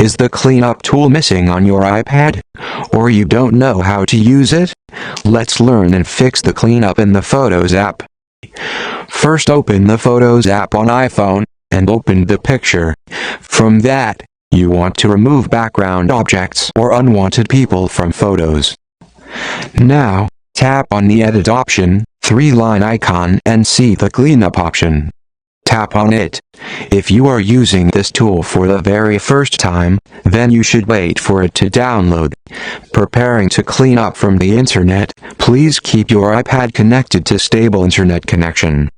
Is the cleanup tool missing on your iPad? Or you don't know how to use it? Let's learn and fix the cleanup in the Photos app. First, open the Photos app on iPhone, and open the picture. From that, you want to remove background objects or unwanted people from photos. Now, tap on the Edit option, 3-line icon, and see the Cleanup option. Tap on it. If you are using this tool for the very first time, then you should wait for it to download. Preparing to clean up from the internet, please keep your iPad connected to stable internet connection.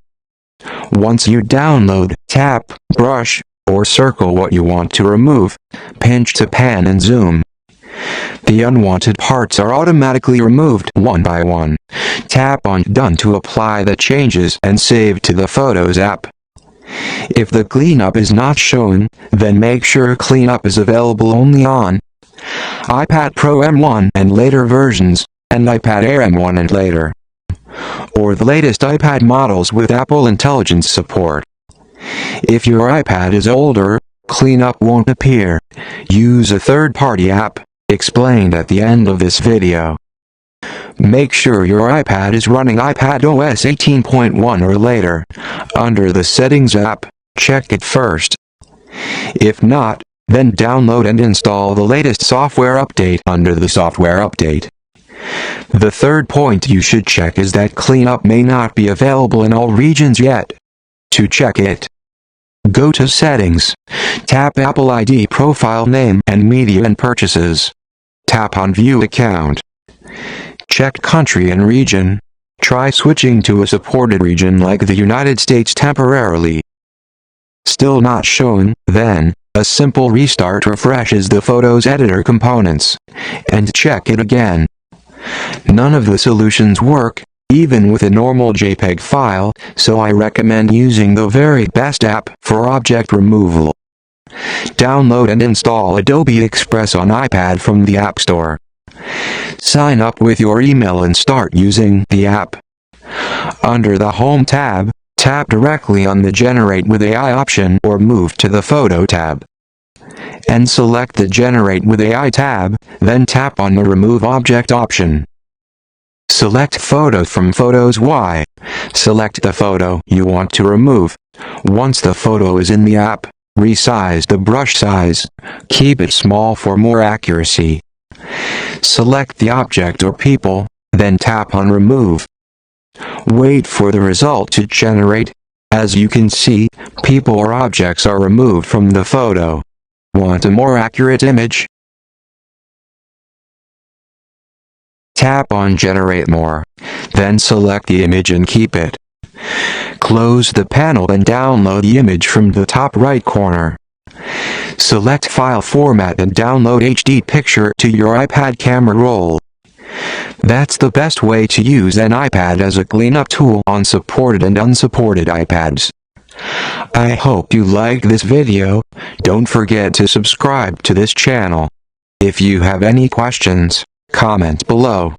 Once you download, tap, brush, or circle what you want to remove, pinch to pan and zoom. The unwanted parts are automatically removed one by one. Tap on Done to apply the changes and save to the Photos app. If the cleanup is not shown, then make sure cleanup is available only on iPad Pro M1 and later versions, and iPad Air M1 and later, or the latest iPad models with Apple Intelligence support. If your iPad is older, cleanup won't appear. Use a third-party app, explained at the end of this video. Make sure your iPad is running iPadOS 18.1 or later. Under the Settings app, check it first. If not, then download and install the latest software update under the Software Update. The third point you should check is that cleanup may not be available in all regions yet. To check it, go to Settings, tap Apple ID Profile Name and Media and Purchases. Tap on View Account. Check Country and Region. Try switching to a supported region like the United States temporarily. Still not shown, then, a simple restart refreshes the Photos editor components. And check it again. None of the solutions work, even with a normal JPEG file, so I recommend using the very best app for object removal. Download and install Adobe Express on iPad from the App Store. Sign up with your email and start using the app. Under the Home tab, tap directly on the Generate with AI option or move to the Photo tab. And select the Generate with AI tab, then tap on the Remove Object option. Select Photo from Photos Y. Select the photo you want to remove. Once the photo is in the app, resize the brush size. Keep it small for more accuracy. Select the object or people, then tap on Remove. Wait for the result to generate. As you can see, people or objects are removed from the photo. Want a more accurate image? Tap on Generate More. Then select the image and keep it. Close the panel and download the image from the top right corner. Select File Format and download HD picture to your iPad camera roll. That's the best way to use an iPad as a cleanup tool on supported and unsupported iPads. I hope you liked this video. Don't forget to subscribe to this channel. If you have any questions, comment below.